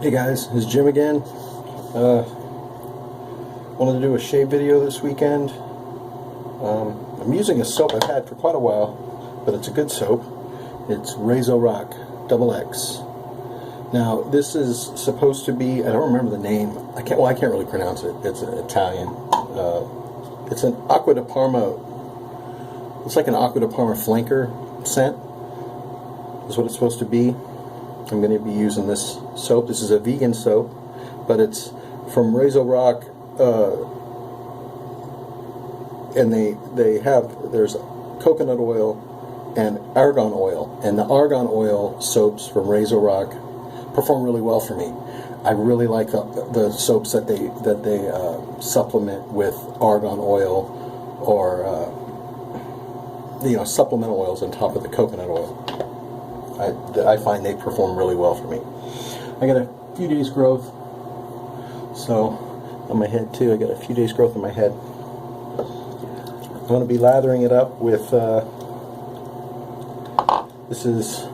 Hey guys, it's Jim again. Wanted to do a shave video this weekend. I'm using a soap I've had for quite a while, but it's a good soap. It's RazoRock XX. Now this is supposed to be, I don't remember the name. I can't really pronounce it. It's Italian. It's an Acqua di Parma. It's like an Acqua di Parma flanker scent. Is what it's supposed to be. I'm going to be using this soap. This is a vegan soap, but it's from RazoRock, and there's coconut oil and argan oil, and the argan oil soaps from RazoRock perform really well for me. I really like the soaps that they supplement with argan oil or supplemental oils on top of the coconut oil. I find they perform really well for me. I got a few days growth, so on my head too. I got a few days growth on my head. I'm going to be lathering it up with. This is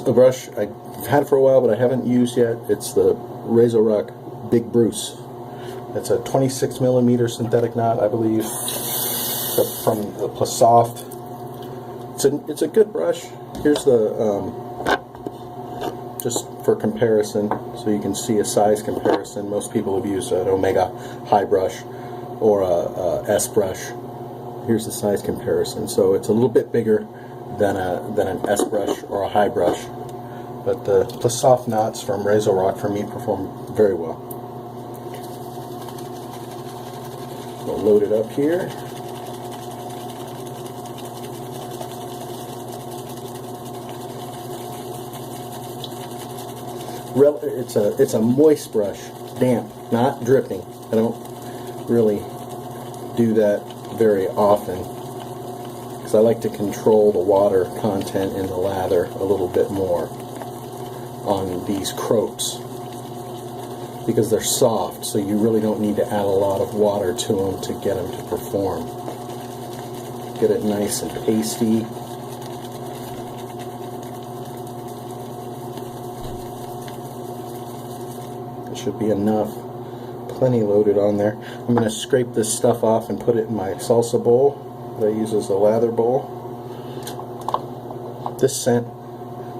a brush I've had for a while, but I haven't used yet. It's the RazoRock Big Bruce. It's a 26mm synthetic knot, I believe, from the Plus Soft. It's a good brush. Here's the, just for comparison, so you can see a size comparison. Most people have used an Omega high brush or a S brush. Here's the size comparison. So it's a little bit bigger than an S brush or a high brush. But the soft knots from RazoRock for me perform very well. We'll load it up here. It's a moist brush, damp, not dripping. I don't really do that very often because I like to control the water content in the lather a little bit more on these croaks because they're soft, so you really don't need to add a lot of water to them to get them to perform. Get it nice and pasty. Should be enough. Plenty loaded on there. I'm going to scrape this stuff off and put it in my salsa bowl that I use as a lather bowl. This scent,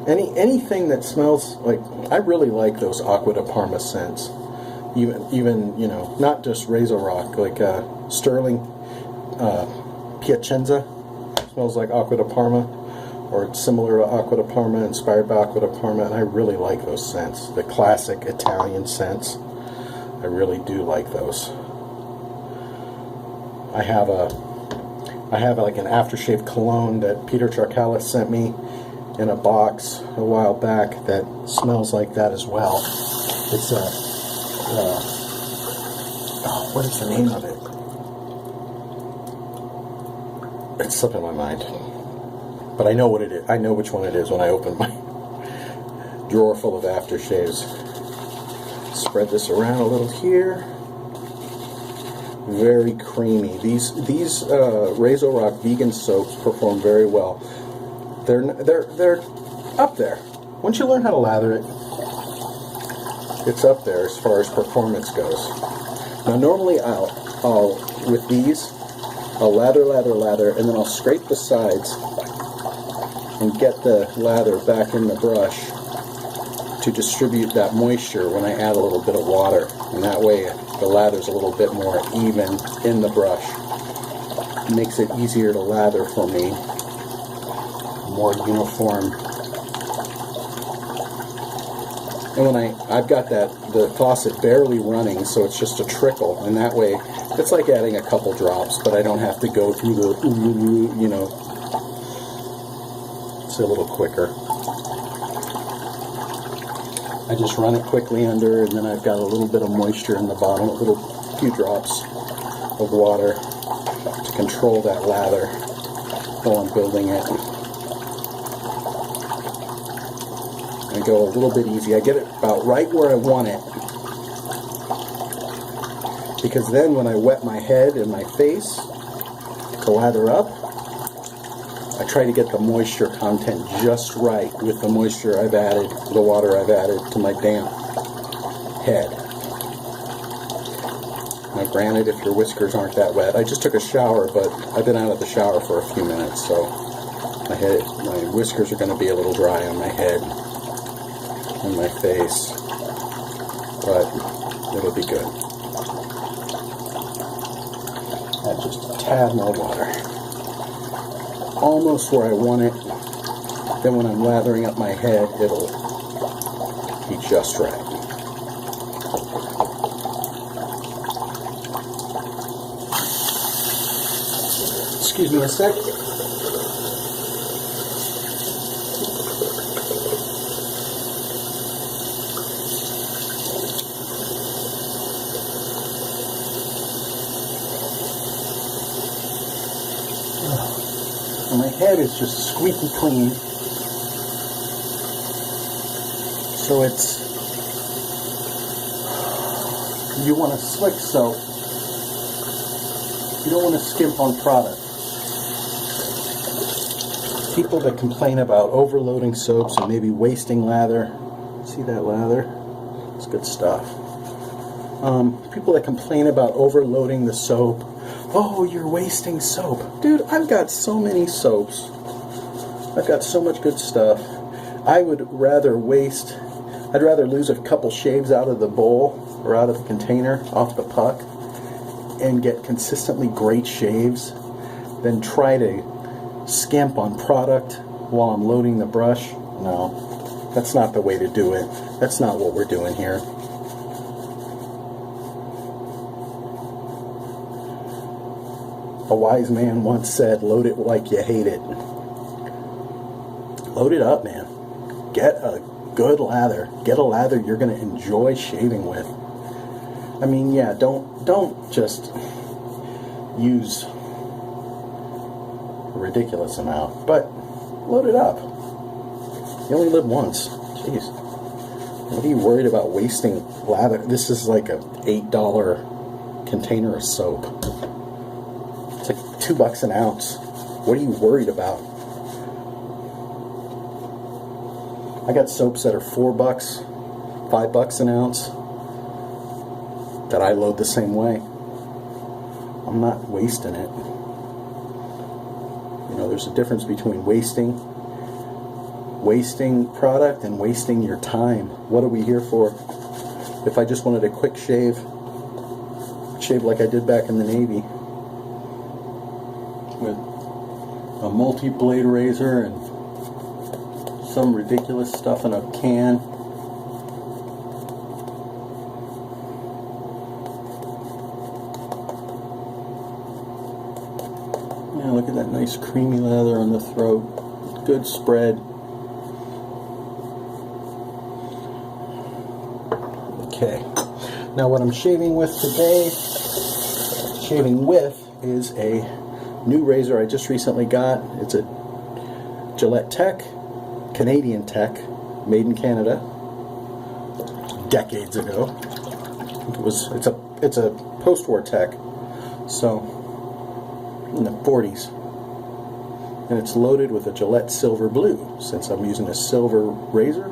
anything that smells like, I really like those Acqua di Parma scents. Even not just RazoRock, like Sterling Piacenza smells like Acqua di Parma, or it's similar to Acqua di Parma, inspired by Acqua di Parma, and I really like those scents. The classic Italian scents. I really do like those. I have like an aftershave cologne that Peter Charcalis sent me in a box a while back that smells like that as well. It's what is the name of it? It's slipping my mind. But I know what it is. I know which one it is when I open my drawer full of aftershaves. Spread this around a little here. Very creamy. These RazoRock vegan soaps perform very well. They're up there. Once you learn how to lather it, it's up there as far as performance goes. Now normally I'll with these I'll lather, and then I'll scrape the sides and get the lather back in the brush to distribute that moisture when I add a little bit of water, and that way the lather's a little bit more even in the brush. It makes it easier to lather for me, more uniform. And when I've got the faucet barely running, so it's just a trickle, and that way it's like adding a couple drops, but I don't have to go through the a little quicker. I just run it quickly under, and then I've got a little bit of moisture in the bottom, a few drops of water to control that lather while I'm building it. I go a little bit easy. I get it about right where I want it, because then when I wet my head and my face to lather up, I try to get the moisture content just right with the moisture I've added, the water I've added to my damp. head. Now granted, if your whiskers aren't that wet, I just took a shower, but I've been out of the shower for a few minutes, so my whiskers are going to be a little dry on my head and my face, but it'll be good. Add just a tad more water. Almost where I want it. Then when I'm lathering up my head, it'll be just right. Excuse me a sec. And my head is just squeaky clean. So you want a slick soap. You don't want to skimp on product. People that complain about overloading soaps and maybe wasting lather. See that lather? It's good stuff. People that complain about overloading the soap. Oh, you're wasting soap. Dude, I've got so many soaps. I've got so much good stuff. I'd rather lose a couple shaves out of the bowl or out of the container, off the puck, and get consistently great shaves than try to skimp on product while I'm loading the brush. No, that's not the way to do it. That's not what we're doing here. A wise man once said, load it like you hate it. Load it up, man. Get a good lather. Get a lather you're going to enjoy shaving with. I mean, yeah, don't just use a ridiculous amount, but load it up. You only live once. Jeez. What are you worried about wasting lather? This is like a $8 container of soap. It's like $2 an ounce. What are you worried about? I got soaps that are $4, $5 an ounce that I load the same way. I'm not wasting it. You know, there's a difference between wasting product and wasting your time. What are we here for? If I just wanted a quick shave like I did back in the Navy with a multi-blade razor and some ridiculous stuff in a can. Yeah, look at that nice creamy lather on the throat. Good spread. Okay. Now what I'm shaving with today, is a new razor I just recently got. It's a Gillette Tech, Canadian Tech, made in Canada, decades ago. It's a post-war Tech, so in the 40s, and it's loaded with a Gillette Silver Blue, since I'm using a silver razor.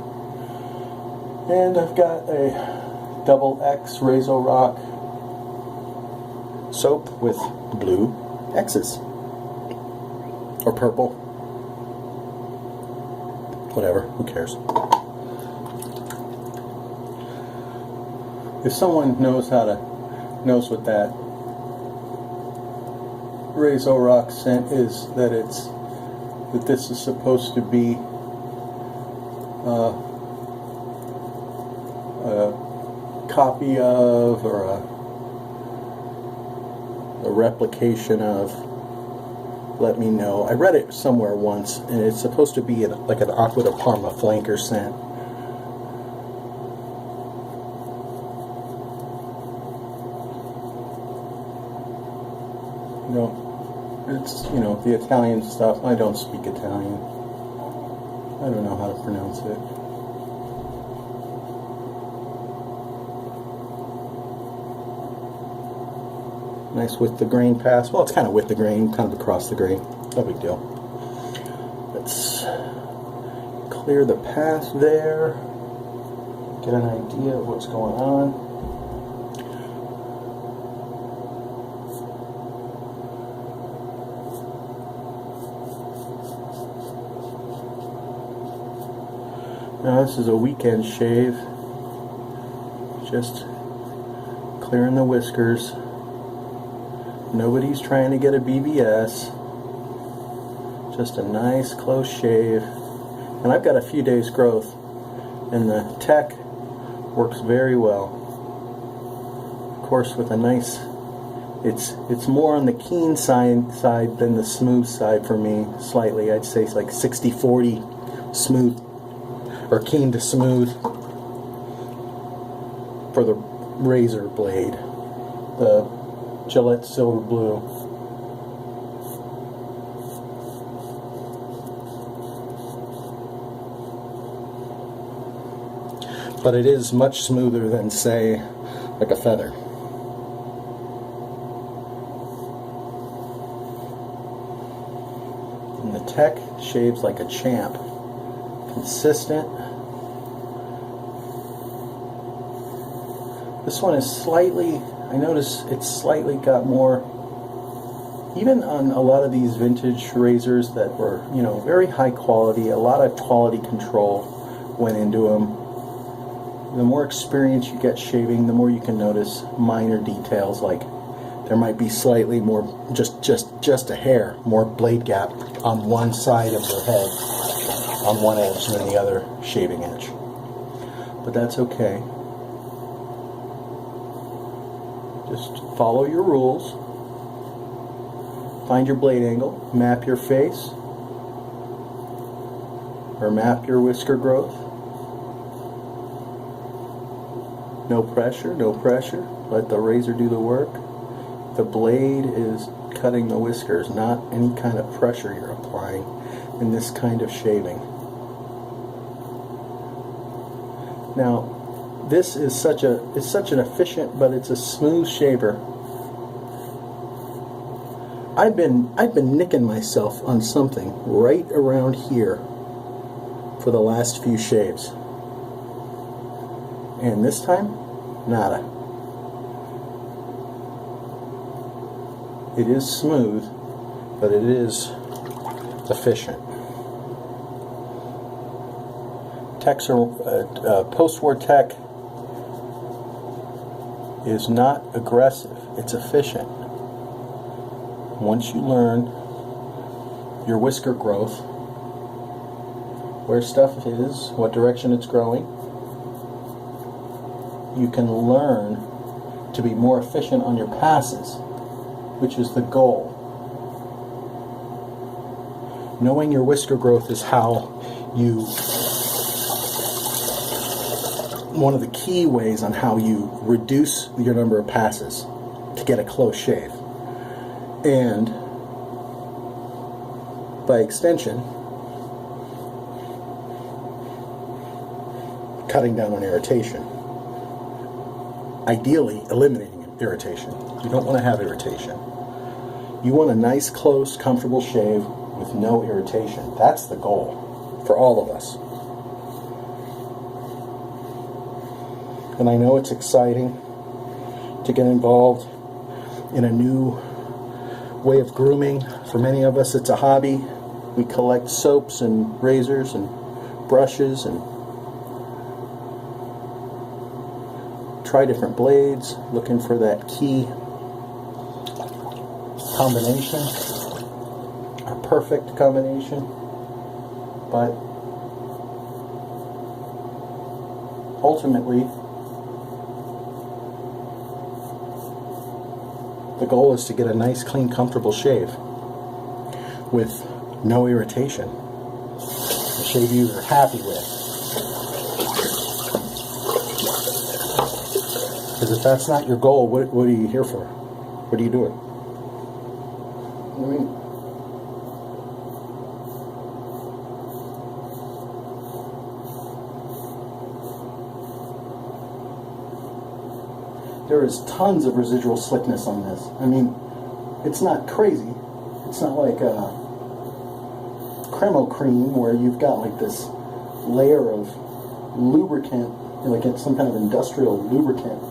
And I've got a XX RazoRock soap with blue X's, or purple, whatever, who cares. If someone knows what that RazoRock scent is, that this is supposed to be a copy of, or a replication of, let me know. I read it somewhere once, and it's supposed to be like an Aqua de Parma flanker scent. It's, the Italian stuff. I don't speak Italian. I don't know how to pronounce it. Nice with the grain pass. Well, it's kind of with the grain, kind of across the grain. No big deal. Let's clear the path there. get an idea of what's going on. Now this is a weekend shave, just clearing the whiskers. Nobody's trying to get a BBS, just a nice close shave. And I've got a few days growth, and the tech works very well. Of course, with a nice, it's more on the keen side than the smooth side for me, slightly. I'd say it's like 60-40 smooth, or keen to smooth for the razor blade, the Gillette Silver Blue. But it is much smoother than, say, like a feather. And the tech shaves like a champ. Consistent. This one is slightly, I notice it's slightly got more, even on a lot of these vintage razors that were, you know, very high quality, a lot of quality control went into them. The more experience you get shaving, the more you can notice minor details, like there might be slightly more, just a hair, more blade gap on one side of your head, on one edge than the other shaving edge. But that's okay. Just follow your rules. Find your blade angle, map your face, or map your whisker growth. No pressure, no pressure. Let the razor do the work. The blade is cutting the whiskers, not any kind of pressure you're applying in this kind of shaving. Now, this is such an efficient, but it's a smooth shaver. I've been nicking myself on something right around here for the last few shaves. And this time, nada. It is smooth, but it is efficient. Techs are, post-war tech is not aggressive, it's efficient. Once you learn your whisker growth, where stuff is, what direction it's growing, you can learn to be more efficient on your passes, which is the goal. Knowing your whisker growth is how you, one of the key ways on how you reduce your number of passes to get a close shave. And by extension, cutting down on irritation. Ideally, eliminating irritation. You don't want to have irritation. You want a nice, close, comfortable shave with no irritation. That's the goal for all of us. And I know it's exciting to get involved in a new way of grooming. For many of us, it's a hobby. We collect soaps and razors and brushes and try different blades, looking for that key combination, a perfect combination. But ultimately, the goal is to get a nice, clean, comfortable shave with no irritation. A shave you're happy with. Because if that's not your goal, what are you here for? What are you doing? I mean, there is tons of residual slickness on this. I mean, it's not crazy. It's not like a Cremo cream where you've got like this layer of lubricant like it's some kind of industrial lubricant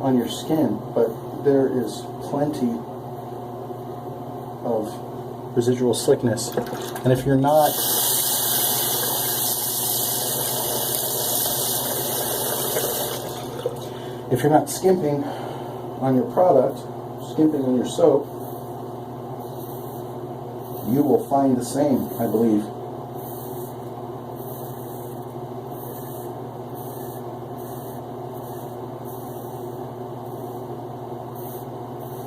on your skin, but there is plenty of residual slickness. And if you're not skimping on your product, skimping on your soap, you will find the same, I believe.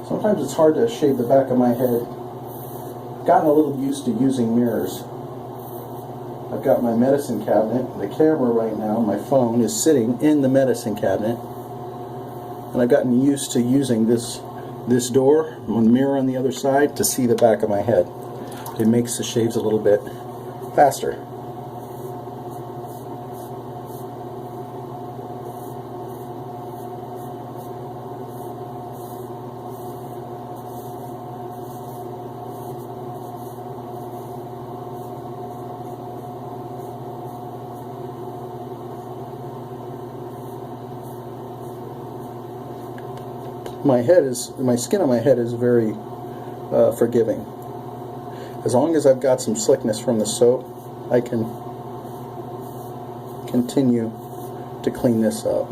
Sometimes it's hard to shave the back of my head. I've gotten a little used to using mirrors. I've got my medicine cabinet. The camera right now, my phone, is sitting in the medicine cabinet. And I've gotten used to using this door, on the mirror on the other side, to see the back of my head. It makes the shaves a little bit faster. My skin on my head is very forgiving. As long as I've got some slickness from the soap, I can continue to clean this up.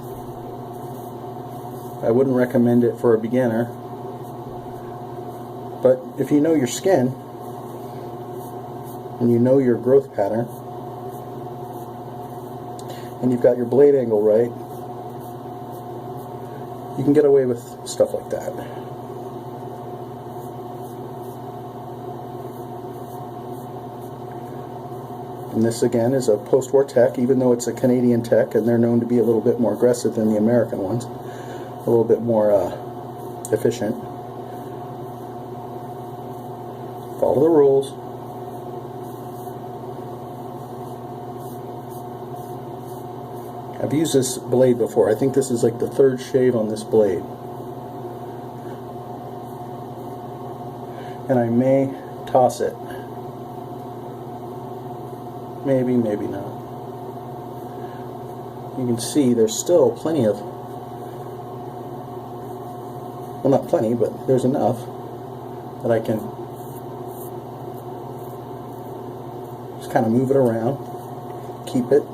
I wouldn't recommend it for a beginner, but if you know your skin and you know your growth pattern and you've got your blade angle right, you can get away with stuff like that. And this again is a post-war tech, even though it's a Canadian tech and they're known to be a little bit more aggressive than the American ones, a little bit more efficient. Follow the rules. I've used this blade before. I think this is like the third shave on this blade. And I may toss it. Maybe, maybe not. You can see there's still plenty of, well, not plenty, but there's enough that I can just kind of move it around, keep it.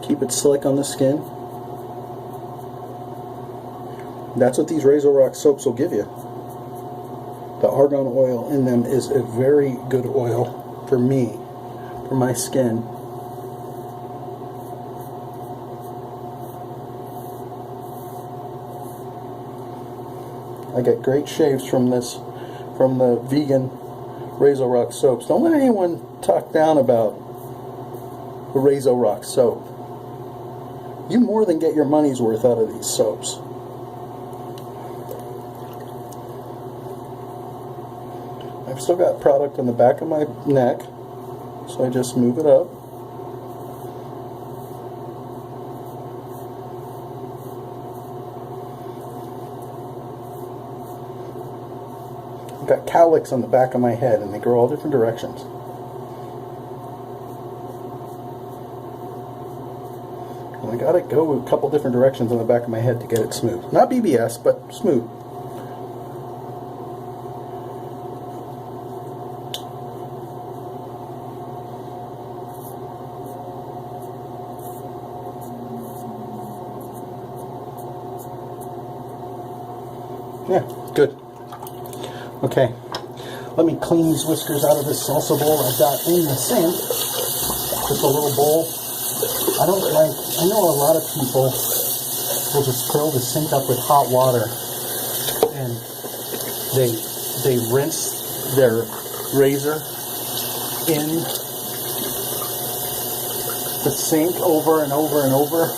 Keep it slick on the skin. That's what these RazoRock soaps will give you. The argan oil in them is a very good oil for me, for my skin. I get great shaves from this, from the vegan RazoRock soaps. Don't let anyone talk down about the RazoRock soap. You more than get your money's worth out of these soaps. I've still got product on the back of my neck, so I just move it up. I've got cowlicks on the back of my head, and they grow all different directions. And I gotta go a couple different directions on the back of my head to get it smooth. Not BBS, but smooth. Yeah, good. Okay, let me clean these whiskers out of this salsa bowl I've got in the sink. Just a little bowl. I know a lot of people will just fill the sink up with hot water and they rinse their razor in the sink over and over and over,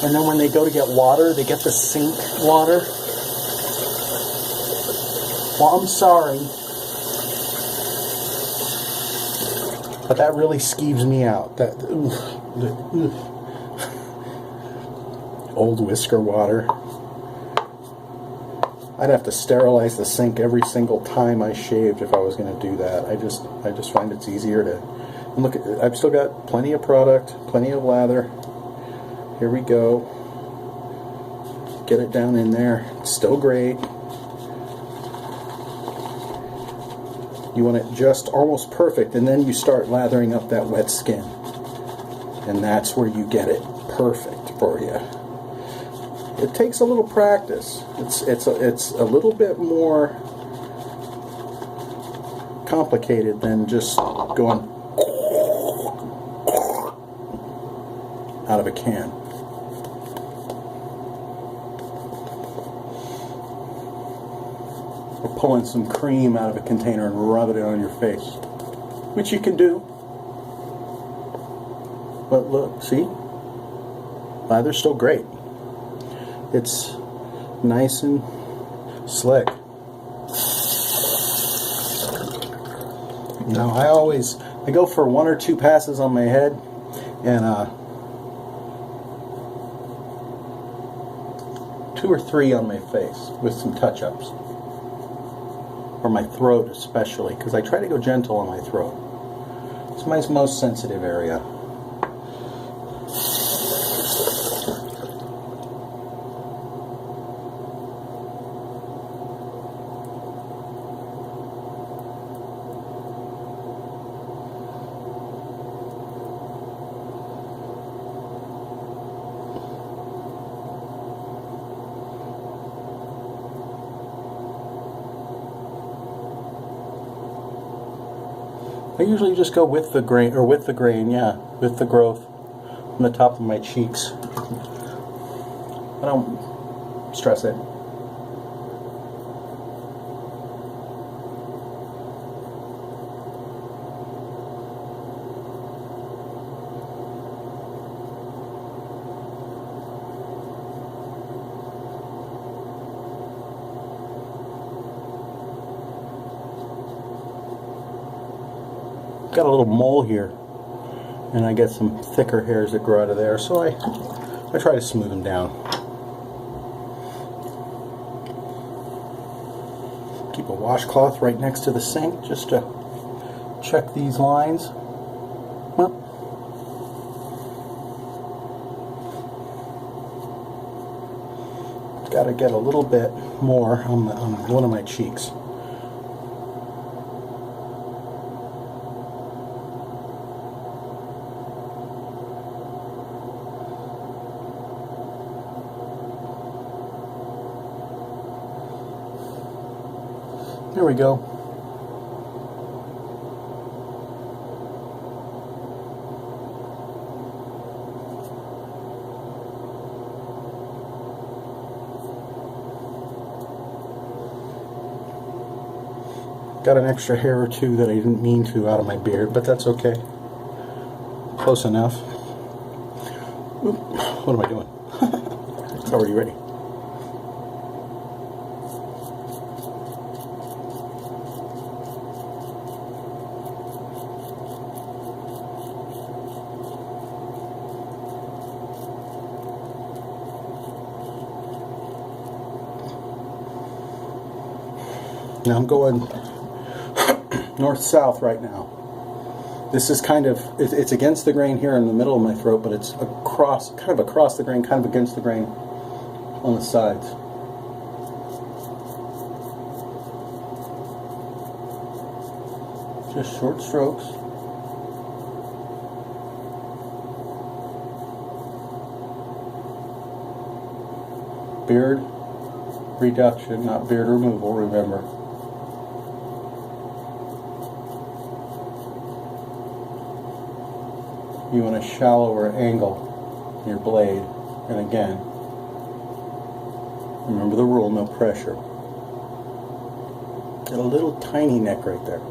and then when they go to get water, they get the sink water. Well, I'm sorry, but that really skeeves me out. That old whisker water. I'd have to sterilize the sink every single time I shaved if I was going to do that. I just find it's easier to. And look, I've still got plenty of product, plenty of lather. Here we go. Get it down in there. It's still great. You want it just almost perfect, and then you start lathering up that wet skin. And that's where you get it perfect for you. It takes a little practice. It's a little bit more complicated than just going out of a can. Or pulling some cream out of a container and rubbing it on your face, which you can do. But look, see? Lather's still great. It's nice and slick. Now I go for 1 or 2 passes on my head, and 2 or 3 on my face with some touch-ups. Or my throat especially, because I try to go gentle on my throat. It's my most sensitive area. I usually just go with the grain, with the growth on the top of my cheeks. I don't stress it. Got a little mole here, and I get some thicker hairs that grow out of there, so I try to smooth them down. Keep a washcloth right next to the sink just to check these lines. Well, got to get a little bit more on one of my cheeks. There we go. Got an extra hair or 2 that I didn't mean to out of my beard, but that's okay. Close enough. Oop, what am I doing? It's already ready. Now I'm going north-south right now. This is kind of, it's against the grain here in the middle of my throat, but it's across, kind of across the grain, kind of against the grain on the sides. Just short strokes. Beard reduction, not beard removal, remember. You want a shallower angle in your blade, and again, remember the rule, no pressure. Got a little tiny neck right there.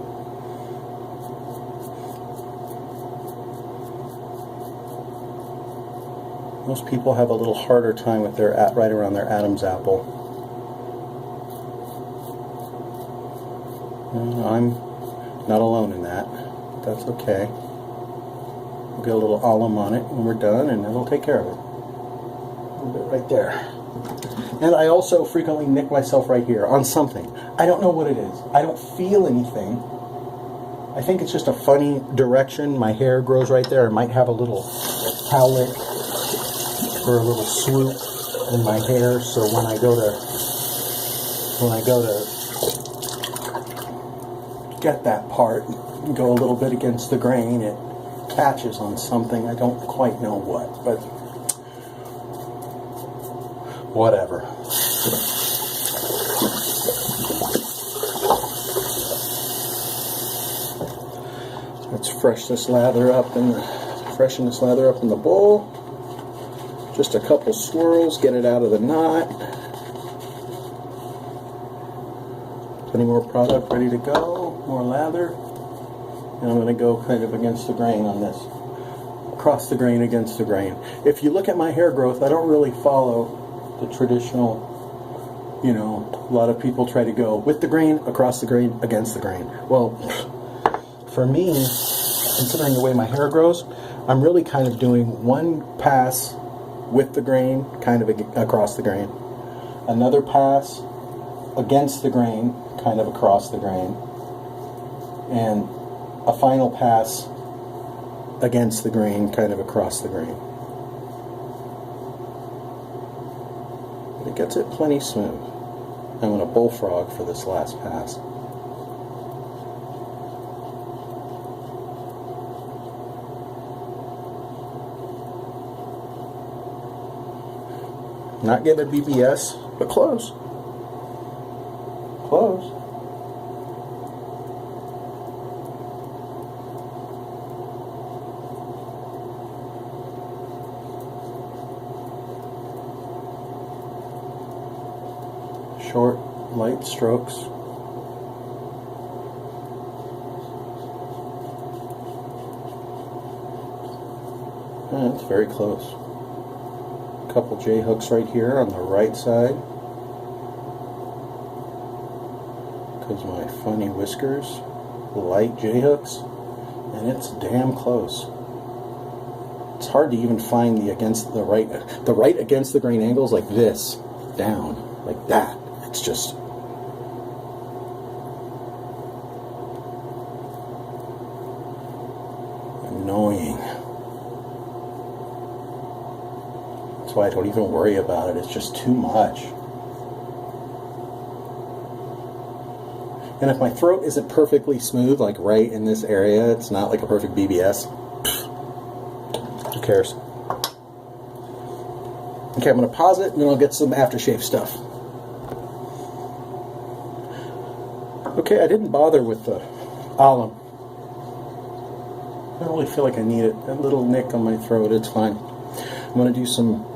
Most people have a little harder time with their right around their Adam's apple. I'm not alone in that. That's okay. We'll get a little alum on it when we're done, and it'll take care of it. A little bit right there. And I also frequently nick myself right here on something. I don't know what it is. I don't feel anything. I think it's just a funny direction. My hair grows right there. I might have a little cowlick or a little swoop in my hair. So when I go to get that part and go a little bit against the grain, it catches on something. I don't quite know what, but whatever. Let's freshen this lather up in the bowl. Just a couple swirls, get it out of the knot. Plenty more product ready to go, more lather. And I'm going to go kind of against the grain on this. Across the grain, against the grain. If you look at my hair growth, I don't really follow the traditional, you know, a lot of people try to go with the grain, across the grain, against the grain. Well, for me, considering the way my hair grows, I'm really kind of doing one pass with the grain, kind of across the grain. Another pass against the grain, kind of across the grain. And a final pass against the grain, kind of across the grain. But it gets it plenty smooth. I'm going to bullfrog for this last pass. Not getting a BBS, but close. Close. Short, light strokes. And it's very close. A couple J hooks right here on the right side. Because my funny whiskers, light J hooks, and it's damn close. It's hard to even find the right against the grain angles like this, down, like that. It's just annoying. That's why I don't even worry about it. It's just too much. And if my throat isn't perfectly smooth, like right in this area, it's not like a perfect BBS, who cares? Okay, I'm going to pause it and then I'll get some aftershave stuff. Okay, I didn't bother with the alum. I don't really feel like I need it. That little nick on my throat, it's fine. I'm going to do some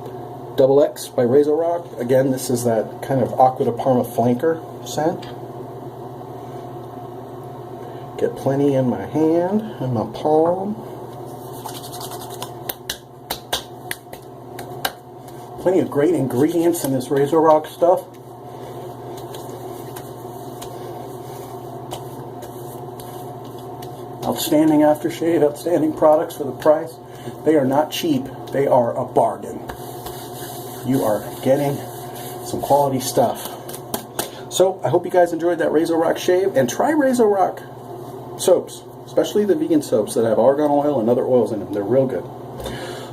Double X by RazoRock. Again, this is that kind of Aqua de Parma flanker scent. Get plenty in my hand and my palm. Plenty of great ingredients in this RazoRock stuff. Outstanding aftershave, outstanding products for the price. They are not cheap, they are a bargain. You are getting some quality stuff. So, I hope you guys enjoyed that RazoRock shave, and try RazoRock soaps, especially the vegan soaps that have argan oil and other oils in them. They're real good.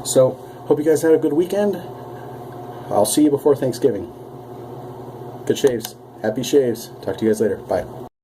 So, hope you guys had a good weekend. I'll see you before Thanksgiving. Good shaves. Happy shaves. Talk to you guys later. Bye.